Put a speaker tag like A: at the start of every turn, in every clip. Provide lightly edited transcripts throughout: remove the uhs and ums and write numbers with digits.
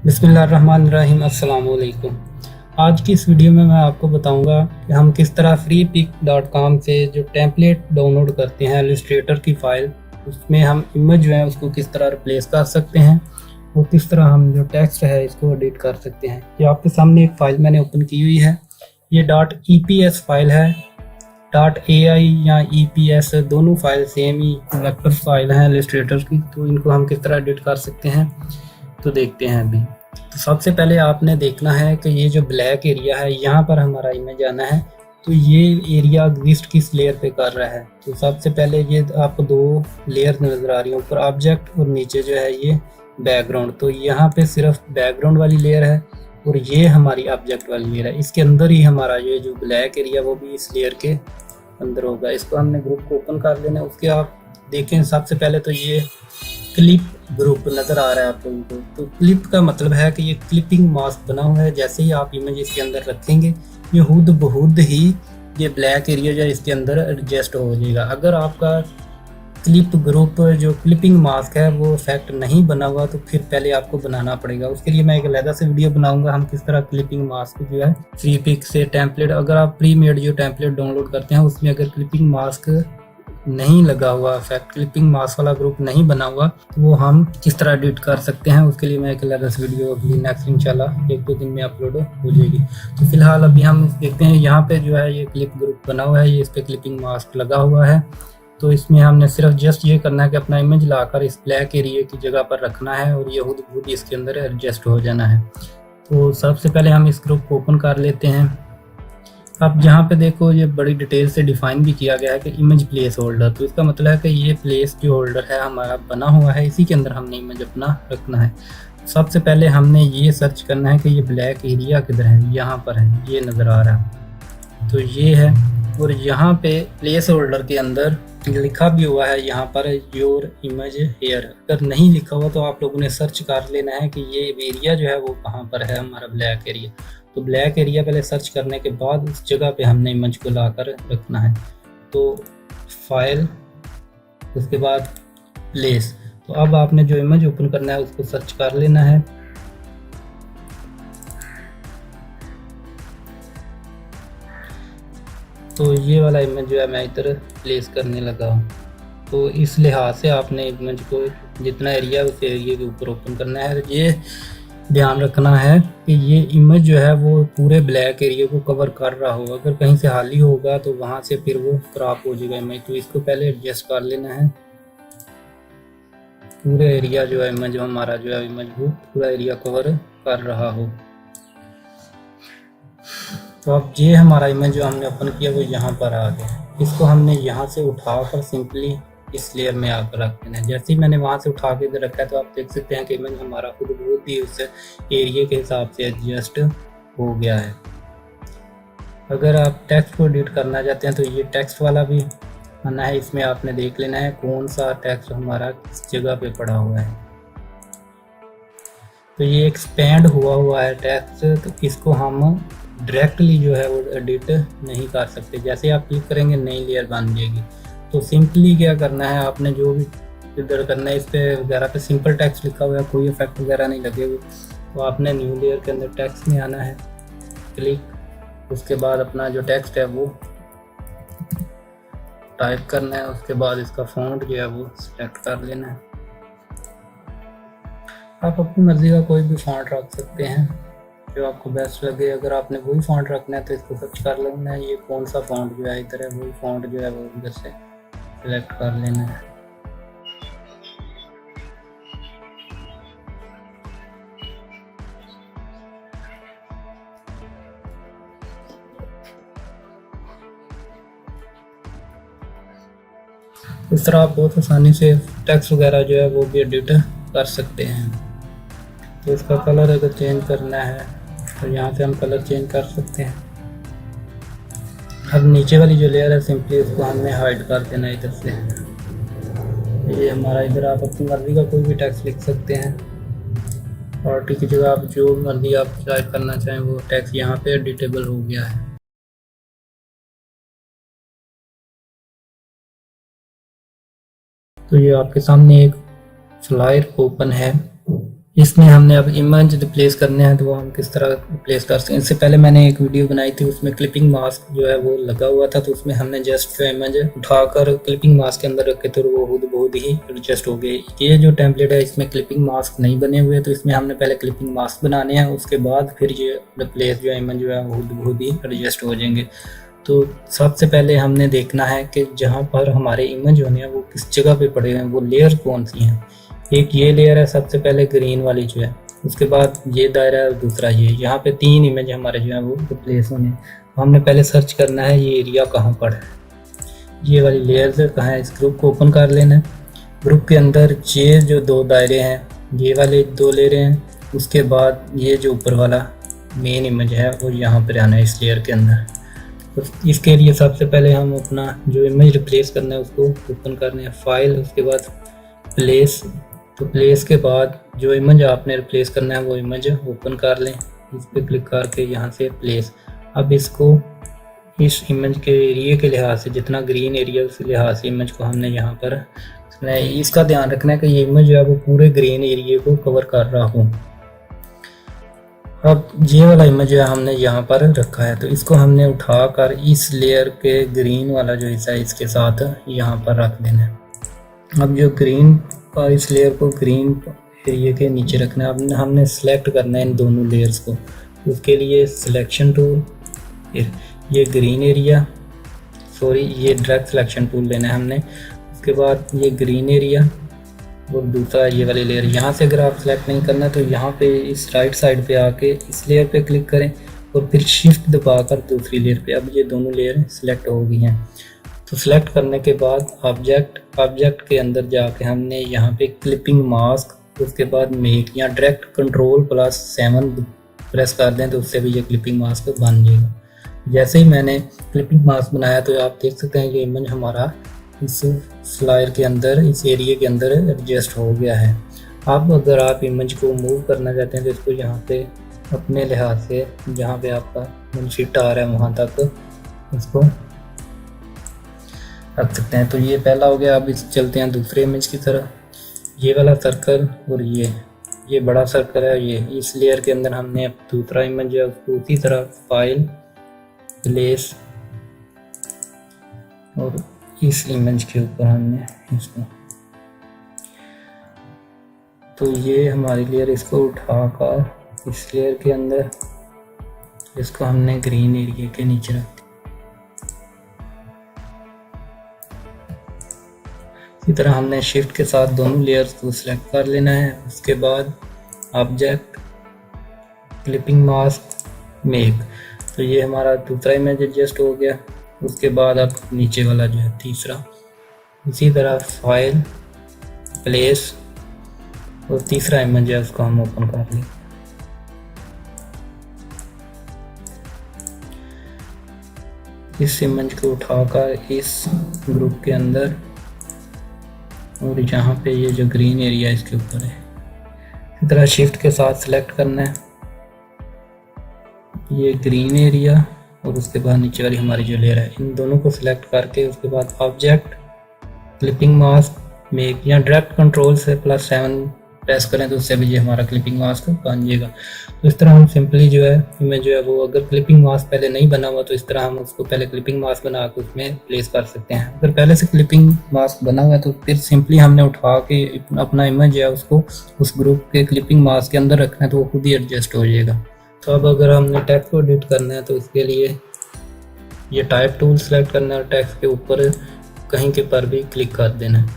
A: बिस्मिल्लाहिर्रहमानिर्रहीम। अस्सलाम वालेकुम। आज की इस वीडियो में मैं आपको बताऊंगा कि हम किस तरह freepik.com से जो टेम्पलेट डाउनलोड करते हैं इलस्ट्रेटर की फ़ाइल, उसमें हम इमेज जो है उसको किस तरह रिप्लेस कर सकते हैं और किस तरह हम जो टेक्स्ट है इसको एडिट कर सकते हैं। ये आपके सामने एक फ़ाइल मैंने ओपन की हुई है। ये .eps फाइल है। .ai या eps दोनों फाइल सेम ही वेक्टर फाइल हैं इलस्ट्रेटर की, तो इनको हम किस तरह एडिट कर सकते हैं तो देखते हैं अभी। तो सबसे पहले आपने देखना है कि ये जो ब्लैक एरिया है यहाँ पर हमारा इमेज आना है। तो ये एरिया एग्जिस्ट किस लेयर पे कर रहा है, तो सबसे पहले ये आपको दो लेयर नज़र आ रही है, ऊपर ऑब्जेक्ट और नीचे जो है ये बैकग्राउंड। तो यहाँ पे सिर्फ बैकग्राउंड वाली लेयर है और ये हमारी ऑब्जेक्ट वाली लेयर है। इसके अंदर ही हमारा ये जो ब्लैक एरिया वो भी इस लेयर के अंदर होगा। इसको हमने ग्रुप को ओपन कर लेना है। उसके आप देखें सबसे पहले तो ये क्लिप ग्रुप नज़र आ रहा है आप लोगों को। तो क्लिप का मतलब है कि ये क्लिपिंग मास्क बना हुआ है। जैसे ही आप इमेज इसके अंदर रखेंगे ये खुद बहुद ही ये ब्लैक एरिया जो इसके अंदर एडजस्ट हो जाएगा। अगर आपका क्लिप ग्रुप जो क्लिपिंग मास्क है वो इफेक्ट नहीं बना हुआ तो फिर पहले आपको बनाना पड़ेगा। उसके लिए मैं एक अलग से वीडियो बनाऊंगा हम किस तरह क्लिपिंग मास्क जो है फ्रीपिक से टेम्पलेट, अगर आप प्री मेड जो टेम्पलेट डाउनलोड करते हैं उसमें अगर क्लिपिंग मास्क नहीं लगा हुआ, इफेक्ट क्लिपिंग मास्क वाला ग्रुप नहीं बना हुआ, तो वो हम किस तरह एडिट कर सकते हैं उसके लिए मैं एक अलग से वीडियो अगली नेक्स्ट इंशाल्लाह 1-2 दिन में अपलोड हो जाएगी। तो फिलहाल अभी हम देखते हैं यहाँ पे जो है ये क्लिप ग्रुप बना हुआ है, ये इस पे क्लिपिंग मास्क लगा हुआ है। तो इसमें हमने सिर्फ जस्ट ये करना है कि अपना इमेज लाकर इस ब्लैक एरिया की जगह पर रखना है और ये खुद इसके अंदर एडजस्ट हो जाना है। तो सबसे पहले हम इस ग्रुप को ओपन कर लेते हैं। अब जहाँ पे देखो ये बड़ी डिटेल से डिफाइन भी किया गया है कि इमेज प्लेस होल्डर, तो इसका मतलब है कि ये प्लेस जो होल्डर है हमारा बना हुआ है, इसी के अंदर हमने इमेज अपना रखना है। सबसे पहले हमने ये सर्च करना है कि ये ब्लैक एरिया किधर है, यहाँ पर है, ये नज़र आ रहा है, तो ये है। और यहाँ पे प्लेस होल्डर के अंदर लिखा भी हुआ है यहाँ पर योर इमेज हेयर। अगर नहीं लिखा हुआ तो आप लोगों ने सर्च कर लेना है कि ये एरिया जो है वो कहाँ पर है हमारा ब्लैक एरिया। तो ब्लैक एरिया पहले सर्च करने के बाद उस जगह पे हमने इमेज को लाकर रखना है। तो फाइल, उसके बाद प्लेस। तो अब आपने जो इमेज ओपन करना है उसको सर्च कर लेना है। तो ये वाला इमेज जो है मैं इधर प्लेस करने लगा हूँ। तो इस लिहाज से आपने इमेज को जितना एरिया है उस एरिया के ऊपर ओपन करना है। ये ध्यान रखना है कि ये इमेज जो है वो पूरे ब्लैक एरिया को कवर कर रहा होगा। अगर कहीं से खाली होगा तो वहाँ से फिर वो क्रॉप हो जाएगा इमेज। तो इसको पहले एडजस्ट कर लेना है। पूरे एरिया जो है इमेज हमारा जो है इमेज वो पूरा एरिया कवर कर रहा हो। तो अब ये हमारा इमेज जो हमने ओपन किया वो यहाँ पर आ गया। इसको हमने यहाँ से उठाकर सिंपली इस लेयर में आकर रख देना है। जैसे ही मैंने वहाँ से उठा के इधर रखा है तो आप देख सकते हैं कि इमेज हमारा खुद बहुत ही उस एरिया के हिसाब से एडजस्ट हो गया है। अगर आप टेक्स्ट को एडिट करना चाहते हैं तो ये टेक्स्ट वाला भी आना है। इसमें आपने देख लेना है कौन सा टेक्स्ट हमारा किस जगह पे पड़ा हुआ है। तो ये एक्सपेंड हुआ है टेक्स्ट, तो इसको हम डायरेक्टली जो है वो एडिट नहीं कर सकते। जैसे आप क्लिक करेंगे नई लेयर बन जाएगी। तो सिंपली क्या करना है, आपने जो भी इधर करना है इस पे वगैरह पे सिंपल टेक्स्ट लिखा हुआ है, कोई इफेक्ट वगैरह नहीं लगे हुए। तो आपने न्यू लेयर के अंदर टेक्स्ट में आना है, क्लिक, उसके बाद अपना जो टेक्स्ट है वो टाइप करना है। उसके बाद इसका फॉन्ट जो है वो सिलेक्ट कर लेना है। आप अपनी मर्ज़ी का कोई भी फॉन्ट रख सकते हैं जो आपको बेस्ट लगे। अगर आपने वही फॉन्ट रखना है तो इसको सर्च कर लेना है, ये कौन सा फॉन्ट जो है इधर है, वही फॉन्ट जो है वो इधर से सिलेक्ट कर लेना है। इस तरह आप बहुत आसानी से टेक्स्ट वगैरह जो है वो भी एडिट कर सकते हैं। तो इसका कलर अगर चेंज करना है तो यहाँ से हम कलर चेंज कर सकते हैं। अब नीचे वाली जो लेयर है सिंपली उसको हमने हाइड कर देना है इधर से। ये हमारा इधर आप अपनी मर्ज़ी का कोई भी टेक्स्ट लिख सकते हैं। पार्टी की जगह आप जो मर्ज़ी आप टाइप करना चाहें वो टेक्स्ट यहाँ पे एडिटेबल हो गया है। तो ये आपके सामने एक फ्लायर ओपन है इसमें हमने अब इमेज रिप्लेस करने हैं तो वो हम किस तरह रिप्लेस कर सकते हैं। इससे पहले मैंने एक वीडियो बनाई थी, उसमें क्लिपिंग मास्क जो है वो लगा हुआ था, तो उसमें हमने जस्ट जो इमेज उठाकर क्लिपिंग मास्क के अंदर रखे तो वो खुद ही एडजस्ट हो गई। ये जो टेम्पलेट है इसमें क्लिपिंग मास्क नहीं बने हुए, तो इसमें हमने पहले क्लिपिंग मास्क बनाने हैं, उसके बाद फिर ये रिप्लेस जो इमेज जो है वो खुद ही एडजस्ट हो जाएंगे। तो सबसे पहले हमने देखना है कि जहाँ पर हमारे इमेज होने हैं वो किस जगह पे पड़े हैं, वो लेयर कौन सी हैं। एक ये लेयर है सबसे पहले ग्रीन वाली जो है, उसके बाद ये दायरा है और दूसरा ये, यहाँ पे 3 इमेज हमारे जो है वो रिप्लेस होने हैं। हमने पहले सर्च करना है ये एरिया कहाँ पर है, ये वाली लेयर है कहाँ है। इस ग्रुप को ओपन कर लेना है। ग्रुप के अंदर ये जो 2 दायरे हैं ये वाले 2 ले रहे हैं, उसके बाद ये जो ऊपर वाला मेन इमेज है वो यहाँ पर आना है इस लेयर के अंदर। तो इसके लिए सबसे पहले हम अपना जो इमेज रिप्लेस करना है उसको ओपन करने हैं, फाइल, उसके बाद प्लेस। तो प्लेस के बाद जो इमेज आपने रिप्लेस करना है वो इमेज ओपन कर लें, इस पर क्लिक करके यहाँ से प्लेस। अब इसको इस इमेज के एरिया के लिहाज से, जितना ग्रीन एरिया उस लिहाज से इमेज को हमने यहाँ पर इसका ध्यान रखना है कि ये इमेज जो है वो पूरे ग्रीन एरिया को कवर कर रहा हो। अब ये वाला इमेज जो है हमने यहाँ पर रखा है, तो इसको हमने उठाकर इस लेयर के ग्रीन वाला जो हिस्सा है इसके साथ यहाँ पर रख देना है। अब जो ग्रीन और इस लेयर को ग्रीन एरिया के नीचे रखना है। अब हमने सेलेक्ट करना है इन दोनों लेयर्स को, उसके लिए सिलेक्शन टूल, फिर ये ग्रीन एरिया, ये डायरेक्ट सिलेक्शन टूल लेना है हमने। उसके बाद ये ग्रीन एरिया और दूसरा ये वाली लेयर। यहाँ से अगर आप सेलेक्ट नहीं करना तो यहाँ पे इस राइट साइड पे आके इस लेयर पे क्लिक करें और फिर शिफ्ट दबाकर दूसरी लेयर पे। अब ये दोनों लेयर सिलेक्ट हो गई हैं। तो सिलेक्ट करने के बाद ऑब्जेक्ट के अंदर जाके हमने यहाँ पे क्लिपिंग मास्क, उसके बाद मेक या डायरेक्ट कंट्रोल+7 प्रेस कर दें तो उससे भी ये क्लिपिंग मास्क बन जाएगा। जैसे ही मैंने क्लिपिंग मास्क बनाया तो आप देख सकते हैं कि इमेज हमारा इस फ्लायर के अंदर, इस एरिया के अंदर एडजस्ट हो गया है। अब अगर आप इमेज को मूव करना चाहते हैं तो इसको यहाँ पे अपने लिहाज से जहाँ पे आपका शिफ्ट आ रहा है वहाँ तक इसको रख सकते हैं। तो ये पहला हो गया। अब इस चलते हैं दूसरे इमेज की तरह। ये वाला सर्कल और ये बड़ा सर्कल है, ये इस लेयर के अंदर हमने अब दूसरा इमेज है उसको उसी तरह फाइल, प्लेस और इस इमेज के ऊपर हमने इसको, तो ये हमारी लेयर, इसको उठाकर इस लेयर के अंदर इसको हमने ग्रीन एरिया के नीचे रख दिया। इसी तरह हमने शिफ्ट के साथ दोनों लेयर्स को सिलेक्ट कर लेना है। उसके बाद ऑब्जेक्ट, क्लिपिंग मास्क, मेक। तो ये हमारा दूसरा इमेज एडजस्ट हो गया। उसके बाद अब नीचे वाला जो है तीसरा, इसी तरह फाइल, प्लेस और तीसरा इमेज है उसको हम ओपन कर लें। इस इमेज को उठाकर इस ग्रुप के अंदर और यहाँ पे ये जो ग्रीन एरिया इसके ऊपर है, इसी तरह शिफ्ट के साथ सिलेक्ट करना है ये ग्रीन एरिया और उसके बाद नीचे वाली हमारी जो लेयर है, इन दोनों को सिलेक्ट करके उसके बाद ऑब्जेक्ट, क्लिपिंग मास्क, मेक या डायरेक्ट कंट्रोल से +7 प्रेस करें तो उससे भी ये हमारा क्लिपिंग मास्क बन जाएगा। तो इस तरह हम सिंपली जो है इमेज जो है वो, अगर क्लिपिंग मास्क पहले नहीं बना हुआ तो इस तरह हम उसको पहले क्लिपिंग मास्क बना के उसमें प्लेस कर सकते हैं। अगर पहले से क्लिपिंग मास्क बना हुआ है तो फिर सिंपली हमने उठा के अपना इमेज है उसको उस ग्रुप के क्लिपिंग मास्क के अंदर रखना है तो वो खुद ही एडजस्ट हो जाएगा। तो अब अगर हमने टेक्स्ट को एडिट करना है तो इसके लिए ये टाइप टूल सेलेक्ट करना है, टेक्स्ट के ऊपर कहीं के पर भी क्लिक कर देना है,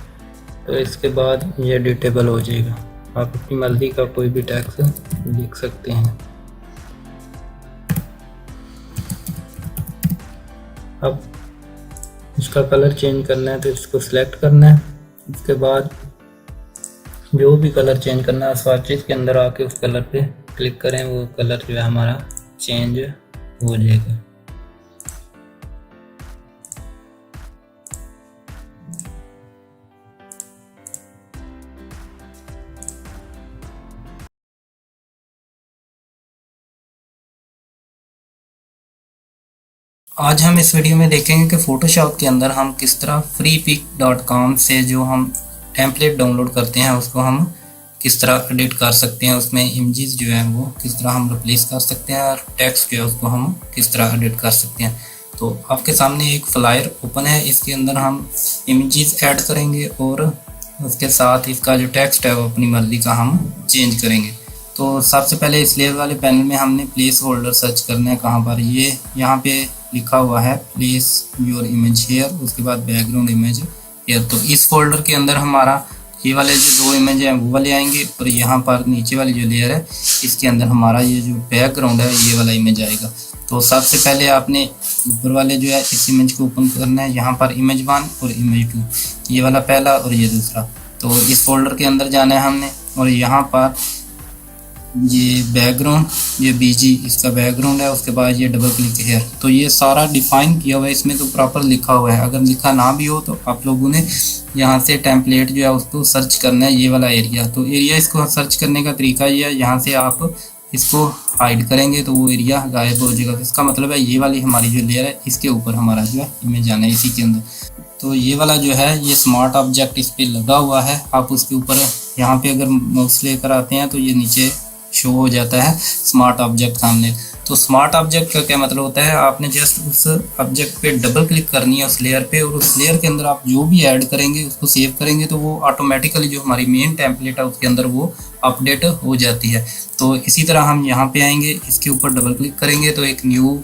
A: तो इसके बाद ये एडिटेबल हो जाएगा। आप अपनी मर्जी का कोई भी टेक्स्ट लिख सकते हैं। अब इसका कलर चेंज करना है तो इसको सिलेक्ट करना है। उसके बाद जो भी कलर चेंज करना है स्वाचेस के अंदर आके उस कलर पे क्लिक करें, वो कलर जो है हमारा चेंज हो जाएगा। आज हम इस वीडियो में देखेंगे कि फोटोशॉप के अंदर हम किस तरह freepik.com से जो हम टेम्पलेट डाउनलोड करते हैं उसको हम किस तरह एडिट कर सकते हैं, उसमें इमेजेस जो है वो किस तरह हम रिप्लेस कर सकते हैं और टेक्स्ट जो है उसको हम किस तरह एडिट कर सकते हैं। तो आपके सामने एक फ्लायर ओपन है, इसके अंदर हम इमेजेस ऐड करेंगे और उसके साथ इसका जो टेक्स्ट है वो अपनी मर्जी का हम चेंज करेंगे। तो सबसे पहले इस लेयर वाले पैनल में हमने प्लेस होल्डर सर्च करना है। कहाँ पर, ये यहाँ पे लिखा हुआ है प्लेस योर इमेज हेयर, उसके बाद बैकग्राउंड इमेज हेयर। तो इस फोल्डर के अंदर हमारा ये वाले जो दो इमेज हैं वो वाले आएंगे और यहाँ पर नीचे वाली जो लेयर है इसके अंदर हमारा ये जो बैकग्राउंड है ये वाला इमेज आएगा। तो सबसे पहले आपने ऊपर वाले जो है इस इमेज को ओपन करना है। यहाँ पर इमेज 1 और इमेज 2, ये वाला पहला और ये दूसरा। तो इस फोल्डर के अंदर जाना है हमने और यहाँ पर ये बैकग्राउंड, ये बीजी इसका बैकग्राउंड है, उसके बाद ये डबल क्लिक हेयर। तो ये सारा डिफाइन किया हुआ है, इसमें तो प्रॉपर लिखा हुआ है। अगर लिखा ना भी हो तो आप लोगों ने यहाँ से टेम्पलेट जो है उसको सर्च करना है, ये वाला एरिया। तो एरिया इसको सर्च करने का तरीका ये है, यहाँ से आप इसको हाइड करेंगे तो वो एरिया गायब हो जाएगा। इसका मतलब है ये वाली हमारी जो लेयर है इसके ऊपर हमारा जो है इमेज आना है इसी के अंदर। तो ये वाला जो है ये स्मार्ट ऑब्जेक्ट इस पर लगा हुआ है। आप उसके ऊपर यहाँ पे अगर माउस लेकर आते हैं तो ये नीचे शो हो जाता है स्मार्ट ऑब्जेक्ट सामने। तो स्मार्ट ऑब्जेक्ट का क्या मतलब होता है, आपने जस्ट उस ऑब्जेक्ट पे डबल क्लिक करनी है उस लेयर पे, और उस लेयर के अंदर आप जो भी ऐड करेंगे उसको सेव करेंगे तो वो ऑटोमेटिकली जो हमारी मेन टेम्पलेट है उसके अंदर वो अपडेट हो जाती है। तो इसी तरह हम यहाँ पे आएंगे, इसके ऊपर डबल क्लिक करेंगे तो एक न्यू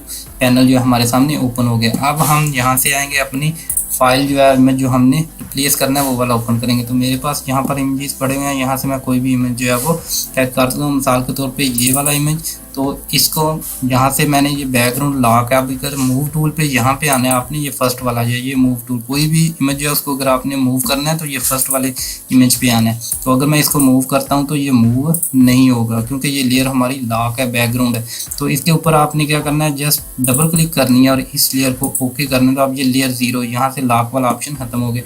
A: पैनल जो हमारे सामने ओपन हो गया। अब हम यहाँ से आएंगे, अपनी फाइल जो है इमेज जो हमने रिप्लेस करना है वो वाला ओपन करेंगे। तो मेरे पास यहाँ पर इमेजेस पड़े हुए हैं, यहाँ से मैं कोई भी इमेज जो है वो टैग कर दूँ। मिसाल के तौर पे ये वाला इमेज, तो इसको यहाँ से मैंने ये बैकग्राउंड लॉक है। अब इधर मूव टूल पे यहाँ पे आना है आपने, ये फर्स्ट वाला जो है ये मूव टूल, कोई भी इमेज जो है उसको अगर आपने मूव करना है तो ये फर्स्ट वाले इमेज पे आना है। तो अगर मैं इसको मूव करता हूँ तो ये मूव नहीं होगा क्योंकि ये लेयर हमारी लॉक है, बैकग्राउंड है। तो इसके ऊपर आपने क्या करना है, जस्ट डबल क्लिक करनी है और इस लेयर को ओके करना है। तो अब ये लेयर 0, यहाँ से लॉक वाला ऑप्शन खत्म हो गया।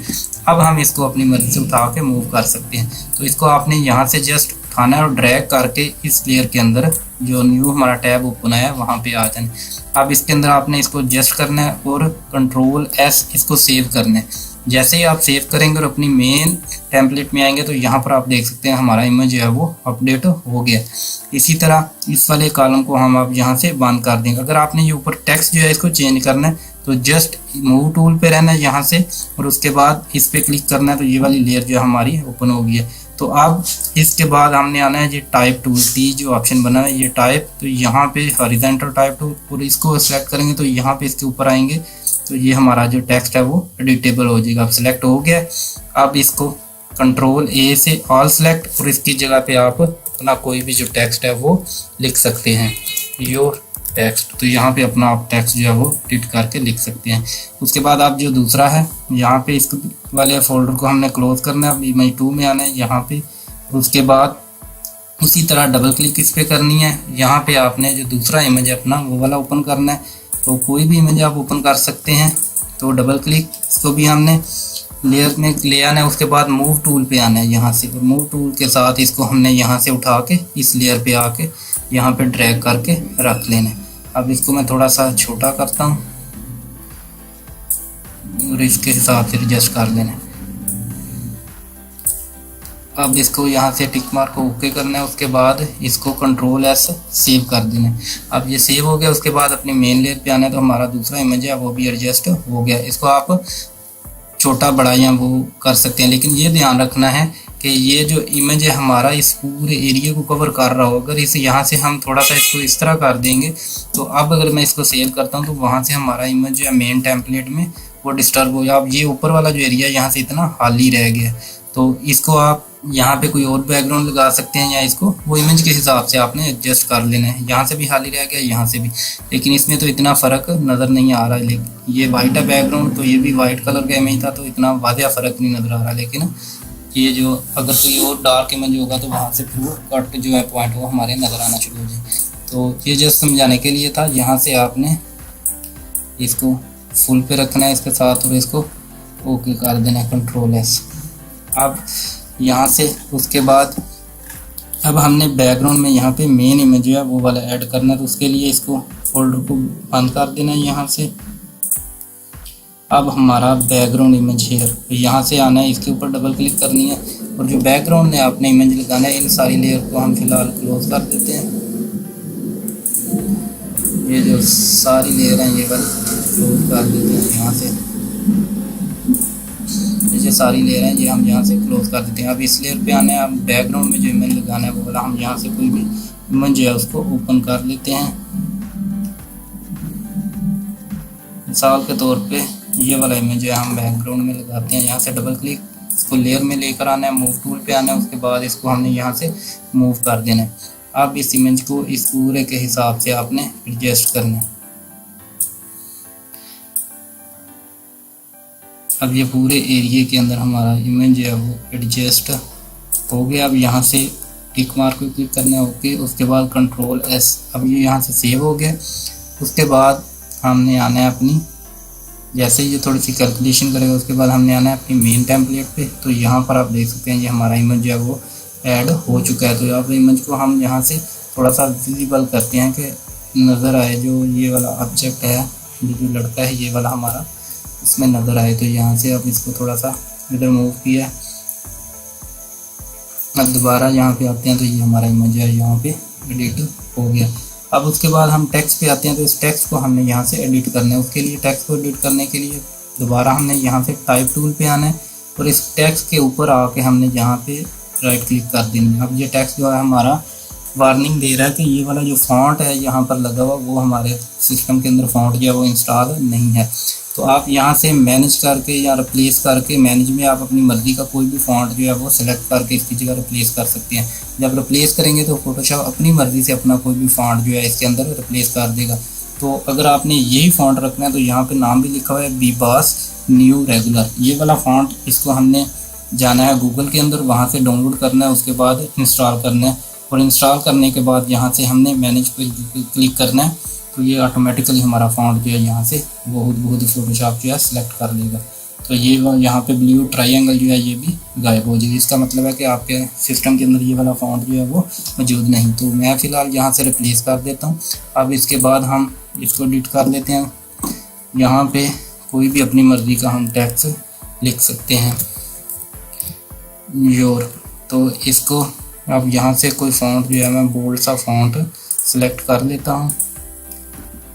A: अब हम इसको अपनी मर्जी से उठा के मूव कर सकते हैं। तो इसको आपने यहाँ से जस्ट उठाना है और ड्रैग करके इस लेयर के अंदर जो न्यू हमारा टैब ओपन है वहाँ पे आ जाना। अब इसके अंदर आपने इसको एडजस्ट करना है और Ctrl+S इसको सेव करना है। जैसे ही आप सेव करेंगे और अपनी मेन टेम्पलेट में आएंगे तो यहाँ पर आप देख सकते हैं हमारा इमेज जो है वो अपडेट हो गया। इसी तरह इस वाले कॉलम को हम आप यहाँ से बंद कर देंगे। अगर आपने ये ऊपर टेक्स्ट जो है इसको चेंज करना है तो जस्ट मूव टूल पे रहना है यहाँ से और उसके बाद इस पे क्लिक करना है। तो ये वाली लेयर जो हमारी ओपन हो गई है। तो अब इसके बाद हमने आना है ये टाइप टूल, टी जो ऑप्शन बना है ये टाइप, तो यहाँ पे हॉरिजॉन्टल टाइप टूल, और इसको सिलेक्ट करेंगे तो यहाँ पे इसके ऊपर आएंगे तो ये हमारा जो टेक्स्ट है वो एडिटेबल हो जाएगा। अब सिलेक्ट हो गया। अब इसको Ctrl+A से ऑल सिलेक्ट और इसकी जगह पे आप अपना कोई भी जो टेक्स्ट है वो लिख सकते हैं, योर टेक्स्ट। तो यहाँ पे अपना आप टेक्स्ट जो है वो एडिट करके लिख सकते हैं। उसके बाद आप जो दूसरा है यहाँ पे इस वाले फोल्डर को हमने क्लोज करना है। अब इमेज 2 में आना है यहाँ पे, उसके बाद उसी तरह डबल क्लिक इस पे करनी है। यहाँ पे आपने जो दूसरा इमेज है अपना वो वाला ओपन करना है। तो कोई भी इमेज आप ओपन कर सकते हैं। तो डबल क्लिक इसको भी हमने लेयर में ले आना है। उसके बाद मूव टूल पे आना है यहाँ से, मूव टूल के साथ इसको हमने यहाँ से उठा के इस लेयर पे आके यहाँ पे ड्रैग करके रख लेना है। अब इसको मैं थोड़ा सा छोटा करता हूँ और इसके साथ एडजस्ट कर लेना है। अब इसको यहाँ से टिक मार्क को ओके करना है। उसके बाद इसको Ctrl+S सेव कर देना है। अब ये सेव हो गया। उसके बाद अपनी मेन लेयर पे आना है। तो हमारा दूसरा इमेज है वो भी एडजस्ट हो गया। इसको आप छोटा बड़ा या वो कर सकते हैं, लेकिन ये ध्यान रखना है कि ये जो इमेज है हमारा इस पूरे एरिया को कवर कर रहा हो। अगर इसे यहाँ से हम थोड़ा सा इसको इस तरह कर देंगे तो अब अगर मैं इसको सेव करता हूँ तो वहाँ से हमारा इमेज जो है मेन टेम्पलेट में वो डिस्टर्ब हो गया। अब ये ऊपर वाला जो एरिया यहाँ से इतना खाली रह गया। तो इसको आप यहाँ पे कोई और बैकग्राउंड लगा सकते हैं या इसको वो इमेज के हिसाब से आपने एडजस्ट कर लेना है। यहाँ से भी खाली रह गया, यहाँ से भी, लेकिन इसमें तो इतना फ़र्क नज़र नहीं आ रहा है। लेकिन ये वाइट है बैकग्राउंड, तो ये भी वाइट कलर का इमेज था तो इतना वाज़ह फ़र्क नहीं नज़र आ रहा। लेकिन ये जो अगर कोई और डार्क इमेज होगा तो वहाँ से फिर वो कट जो है पॉइंट वो हमारे नज़र आना शुरू हो जाए। तो ये जस्ट समझाने के लिए था। यहाँ से आपने इसको फुल पे रखना है इसके साथ और इसको ओके कर देना है Ctrl+S। अब यहाँ से उसके बाद अब हमने बैकग्राउंड में यहाँ पे मेन इमेज जो है वो वाला ऐड करना है। तो उसके लिए इसको फोल्डर को बंद कर देना है यहाँ से। अब हमारा बैकग्राउंड इमेज हेयर, यहाँ से आना है, इसके ऊपर डबल क्लिक करनी है और जो बैकग्राउंड में आपने इमेज लगाना है इन सारी लेयर को हम फिलहाल क्लोज कर देते हैं। ये जो सारी लेयर हैं ये वाली क्लोज कर देते हैं यहाँ से। ये सारी लेयर हैं ये हम यहाँ से क्लोज कर देते हैं। अब इस लेयर पे आने हैं, अब बैकग्राउंड में जो इमेज लगाना है वो वाला हम यहाँ से कोई भी इमेज है उसको ओपन कर लेते हैं। मिसाल के तौर पे ये वाला इमेज है हम बैकग्राउंड में लगाते हैं। यहाँ से डबल क्लिक, इसको लेयर में लेकर आना है, मूव टूल पे आना है, उसके बाद इसको हमने यहाँ से मूव कर देना है। अब इस इमेज को इस पूरे के हिसाब से आपने एडजस्ट करना है। अब ये पूरे एरिया के अंदर हमारा इमेज है वो एडजस्ट हो गया। अब यहाँ से टिक मार्क को क्लिक करना है, ओके। उसके बाद कंट्रोल एस, अब ये यहाँ से सेव हो गया। उसके बाद हमने आना है अपनी, जैसे ये थोड़ी सी कैलकुलेशन करेगा उसके बाद हमने आना है अपनी मेन टेम्पलेट पे। तो यहाँ पर आप देख सकते हैं ये हमारा इमेज है वो ऐड हो चुका है। तो अब इमेज को हम यहाँ से थोड़ा सा विजिबल करते हैं कि नज़र आए, जो ये वाला ऑब्जेक्ट है, जो लड़का है ये वाला हमारा इसमें नज़र आए। तो यहाँ से अब इसको थोड़ा सा इधर मूव किया। अब दोबारा यहाँ पे आते हैं तो ये हमारा इमेज है यहाँ पे एडिट हो गया। अब उसके बाद हम टेक्स्ट पे आते हैं। तो इस टेक्स्ट को हमने यहाँ से एडिट करना है। उसके लिए टेक्स्ट को एडिट करने के लिए दोबारा हमने यहाँ से टाइप टूल पे आना है और इस टेक्स्ट के ऊपर आके हमने यहाँ पे राइट क्लिक कर देंगे। अब ये टेक्स्ट जो है हमारा वार्निंग दे रहा है कि ये वाला जो फॉन्ट है यहाँ पर लगा हुआ वो हमारे सिस्टम के अंदर फॉन्ट जो है वो इंस्टॉल नहीं है। तो आप यहाँ से मैनेज करके या रिप्लेस करके, मैनेज में आप अपनी मर्ज़ी का कोई भी फॉन्ट जो है वो सिलेक्ट करके इसकी जगह रिप्लेस कर सकते हैं। जब रिप्लेस करेंगे तो फोटोशॉप अपनी मर्ज़ी से अपना कोई भी फॉन्ट जो है इसके अंदर रिप्लेस कर देगा। तो अगर आपने यही फॉन्ट रखना है तो यहाँ पे नाम भी लिखा हुआ है बीबास न्यू रेगुलर, ये वाला फॉन्ट। इसको हमने जाना है गूगल के अंदर, वहाँ से डाउनलोड करना है, उसके बाद इंस्टॉल करना है और इंस्टॉल करने के बाद यहाँ से हमने मैनेज पे क्लिक करना है। तो ये ऑटोमेटिकली हमारा फॉन्ट जो है यहाँ से बहुत फोटोशॉप जो है सिलेक्ट कर लेगा। तो ये यहाँ पे ब्लू ट्रायंगल जो है ये भी गायब हो जाएगी। इसका मतलब है कि आपके सिस्टम के अंदर ये वाला फॉन्ट जो है वो मौजूद नहीं। तो मैं फ़िलहाल यहाँ से रिप्लेस कर देता हूँ। अब इसके बाद हम इसको एडिट कर लेते हैं। यहाँ पे कोई भी अपनी मर्ज़ी का हम टेक्स्ट लिख सकते हैं योर। तो इसको अब यहाँ से कोई फॉन्ट जो है मैं बोल्ड सा फॉन्ट सिलेक्ट कर लेता हूँ,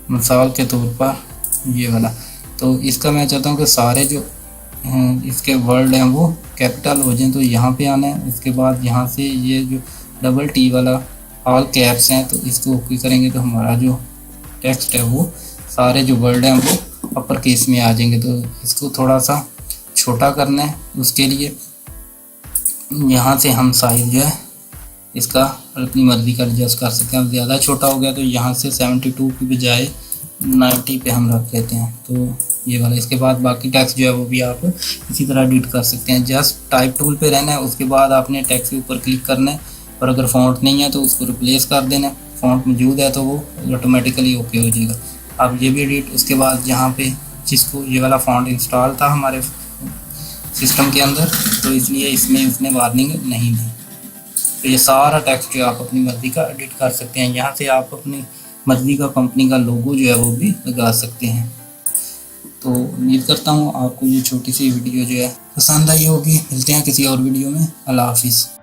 A: मिसाल के तौर पर ये वाला। तो इसका मैं चाहता हूँ कि सारे जो इसके वर्ड हैं वो कैपिटल हो जाएं। तो यहाँ पे आना है। उसके बाद यहाँ से ये जो डबल टी वाला ऑल कैप्स हैं तो इसको ओके करेंगे तो हमारा जो टेक्स्ट है वो सारे जो वर्ड हैं वो अपर केस में आ जाएंगे। तो इसको थोड़ा सा छोटा करना है। उसके लिए यहाँ से हम साइज जो है इसका अपनी मर्ज़ी का एडजस्ट कर सकते हैं। अब ज़्यादा छोटा हो गया तो यहाँ से 72 की बजाय 90 पे हम रख लेते हैं। तो ये वाला, इसके बाद बाकी टेक्स्ट जो है वो भी आप इसी तरह एडिट कर सकते हैं। जस्ट टाइप टूल पे रहना है, उसके बाद आपने टेक्स्ट के ऊपर क्लिक करना है और अगर फॉन्ट नहीं है तो उसको रिप्लेस कर देना है। फॉन्ट मौजूद है तो वो ऑटोमेटिकली ओके हो जाएगा। अब ये भी एडिट, उसके बाद यहाँ पे जिसको ये वाला फॉन्ट इंस्टॉल था हमारे सिस्टम के अंदर तो इसलिए इसमें उसने वार्निंग नहीं दी। तो ये सारा टेक्स्ट जो आप अपनी मर्ज़ी का एडिट कर सकते हैं। यहाँ से आप अपनी मर्ज़ी का कंपनी का लोगो जो है वो भी लगा सकते हैं। तो उम्मीद करता हूँ आपको ये छोटी सी वीडियो जो है पसंद आई होगी। मिलते हैं किसी और वीडियो में। अल्लाह हाफिज़।